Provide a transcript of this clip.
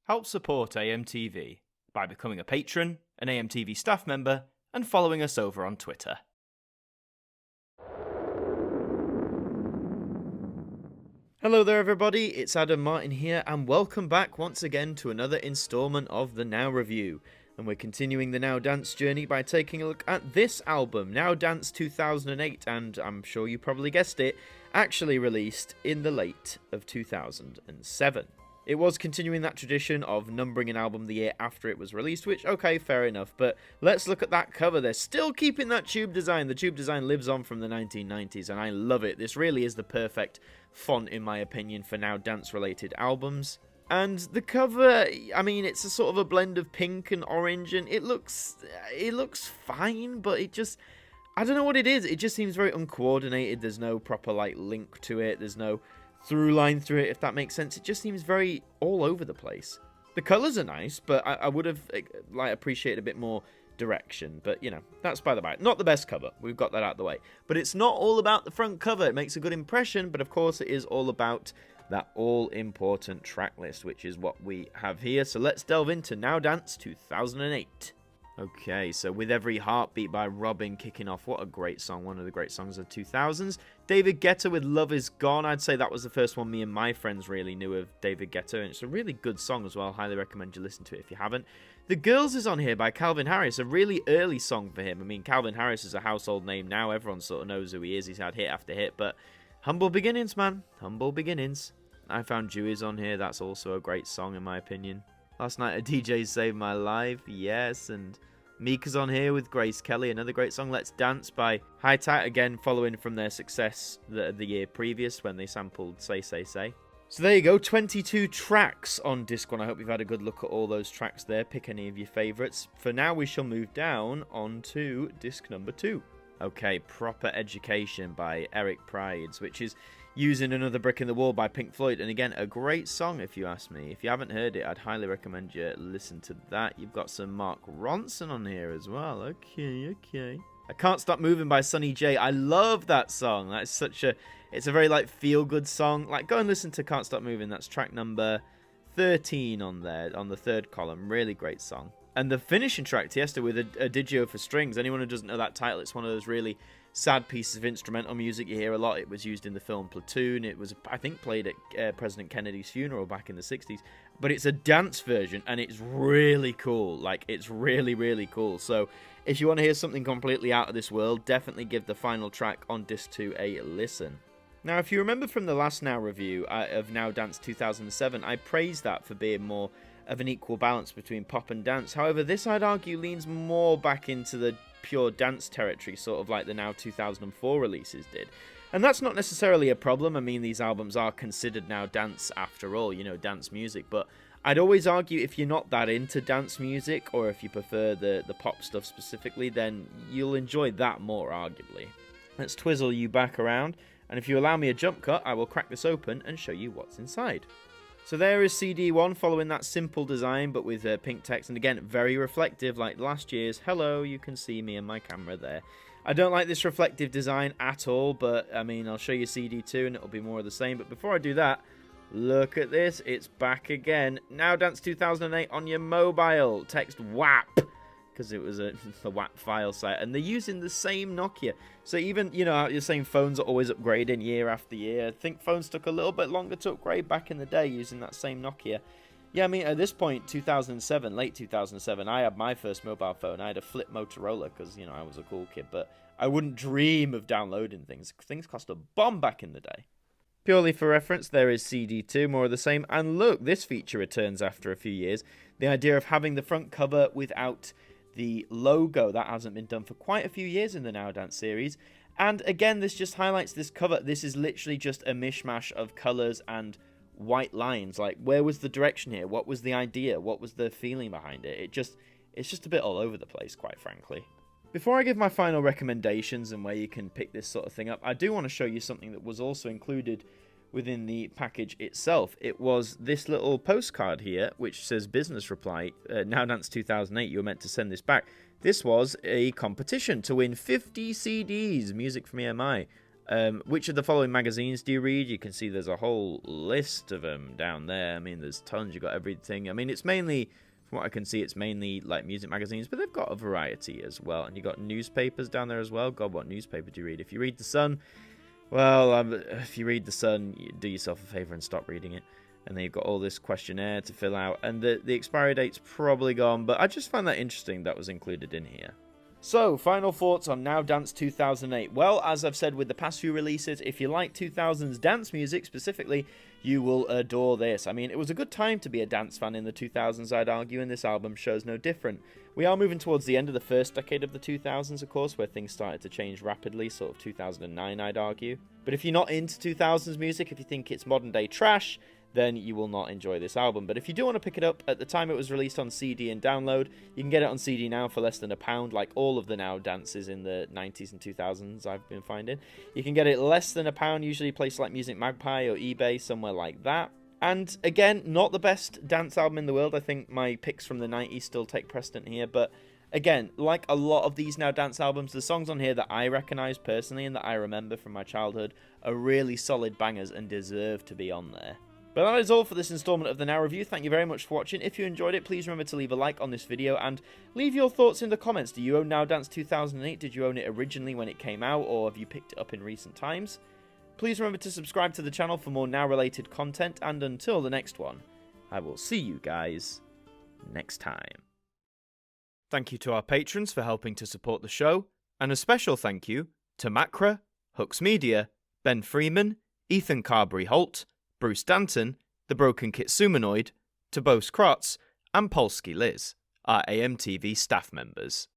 Help support AMTV by becoming a patron, an AMTV staff member, and following us over on Twitter. Hello there everybody, it's Adam Martin here, and welcome back once again to another instalment of the Now Review. And we're continuing the Now Dance journey by taking a look at this album, Now Dance 2008, and I'm sure you probably guessed it, actually released in the late of 2007. It was continuing that tradition of numbering an album the year after it was released, which, okay, fair enough, but let's look at that cover. They're still keeping that tube design. The tube design lives on from the 1990s, and I love it. This really is the perfect font, in my opinion, for Now Dance-related albums. And the cover, I mean, it's a sort of a blend of pink and orange, and it looks fine, but it just, I don't know what it is. It just seems very uncoordinated. There's no proper, link to it. There's no through line through it, if that makes sense. It just seems very all over the place. The colours are nice, but I would have appreciated a bit more direction. But, you know, that's by the by. Not the best cover. We've got that out of the way. But it's not all about the front cover. It makes a good impression, but of course it is all about that all-important track list, which is what we have here. So let's delve into Now Dance 2008. Okay, so With Every Heartbeat by Robin kicking off. What a great song. One of the great songs of the 2000s. David Guetta with Love Is Gone. I'd say that was the first one me and my friends really knew of David Guetta, and it's a really good song as well. Highly recommend you listen to it if you haven't. The Girls is on here by Calvin Harris, a really early song for him. I mean, Calvin Harris is a household name now. Everyone sort of knows who he is. He's had hit after hit, but humble beginnings, man. Humble beginnings. I Found You is on here. That's also a great song in my opinion. Last Night a DJ Saved My Life, yes, and Mika's on here with Grace Kelly, another great song. Let's Dance by High Tide, again following from their success the year previous when they sampled Say Say Say. So there you go, 22 tracks on disc 1. I hope you've had a good look at all those tracks there. Pick any of your favourites. For now, we shall move down onto disc number 2. Okay, Proper Education by Eric Prydz, which is Using Another Brick in the Wall by Pink Floyd. And again, a great song if you ask me. If you haven't heard it, I'd highly recommend you listen to that. You've got some Mark Ronson on here as well. Okay. I Can't Stop Moving by Sonny J. I love that song. That's such a, it's a very feel-good song. Go and listen to Can't Stop Moving. That's track number 13 on there, on the third column. Really great song. And the finishing track, Tiesto with Adagio for Strings. Anyone who doesn't know that title, it's one of those really sad pieces of instrumental music you hear a lot. It was used in the film Platoon. It was, I think, played at President Kennedy's funeral back in the 60s. But it's a dance version, and it's really cool. It's really, really cool. So if you want to hear something completely out of this world, definitely give the final track on disc 2 a listen. Now, if you remember from the last Now review of Now Dance 2007, I praised that for being more of an equal balance between pop and dance. However, this, I'd argue, leans more back into the pure dance territory, sort of like the Now 2004 releases did. And that's not necessarily a problem. I mean, these albums are considered now dance after all, you know, dance music. But I'd always argue if you're not that into dance music, or if you prefer the pop stuff specifically, then you'll enjoy that more, arguably. Let's twizzle you back around, and if you allow me a jump cut, I will crack this open and show you what's inside. So there is CD1 following that simple design but with pink text, and again very reflective like last year's. Hello, you can see me and my camera there. I don't like this reflective design at all, but I mean, I'll show you CD2 and it'll be more of the same. But before I do that, look at this, it's back again. Now Dance 2008 on your mobile. Text WAP, because it was the WAP file site, and they're using the same Nokia. So even, you know, you're saying phones are always upgrading year after year. I think phones took a little bit longer to upgrade back in the day using that same Nokia. Yeah, I mean, at this point, 2007, late 2007, I had my first mobile phone. I had a flip Motorola because, you know, I was a cool kid, but I wouldn't dream of downloading things. Things cost a bomb back in the day. Purely for reference, there is CD2, more of the same. And look, this feature returns after a few years. The idea of having the front cover without the logo, that hasn't been done for quite a few years in the Now Dance series. And again, this just highlights this cover. This is literally just a mishmash of colours and white lines. Where was the direction here? What was the idea? What was the feeling behind it? It's just a bit all over the place, quite frankly. Before I give my final recommendations and where you can pick this sort of thing up, I do want to show you something that was also included within the package itself. It was this little postcard here, which says business reply, Now Dance 2008, you were meant to send this back. This was a competition to win 50 CDs, music from EMI. Which of the following magazines do you read? You can see there's a whole list of them down there. I mean, there's tons. You've got everything. I mean, it's mainly, from what I can see, it's mainly like music magazines, but they've got a variety as well. And you've got newspapers down there as well. God, what newspaper do you read? If you read The Sun, well, if you read The Sun, you do yourself a favour and stop reading it. And then you've got all this questionnaire to fill out. And the expiry date's probably gone, but I just find that interesting that was included in here. So, final thoughts on Now Dance 2008. Well, as I've said with the past few releases, if you like 2000s dance music specifically, you will adore this. I mean, it was a good time to be a dance fan in the 2000s, I'd argue, and this album shows no different. We are moving towards the end of the first decade of the 2000s, of course, where things started to change rapidly, sort of 2009, I'd argue. But if you're not into 2000s music, if you think it's modern day trash, then you will not enjoy this album. But if you do want to pick it up, at the time it was released on CD and download, you can get it on CD now for less than £1, like all of the Now dances in the 90s and 2000s I've been finding. You can get it less than £1, usually places like Music Magpie or eBay, somewhere like that. And again, not the best dance album in the world. I think my picks from the 90s still take precedent here, but again, like a lot of these Now Dance albums, the songs on here that I recognise personally and that I remember from my childhood are really solid bangers and deserve to be on there. But that is all for this installment of the Now Review. Thank you very much for watching. If you enjoyed it, please remember to leave a like on this video and leave your thoughts in the comments. Do you own Now Dance 2008? Did you own it originally when it came out, or have you picked it up in recent times? Please remember to subscribe to the channel for more Now-related content, and until the next one, I will see you guys next time. Thank you to our patrons for helping to support the show, and a special thank you to Macra, Hooks Media, Ben Freeman, Ethan Carberry-Holt, Bruce Danton, The Broken Kitsumanoid, Tobos Krotz, and Polsky Liz, our AMTV staff members.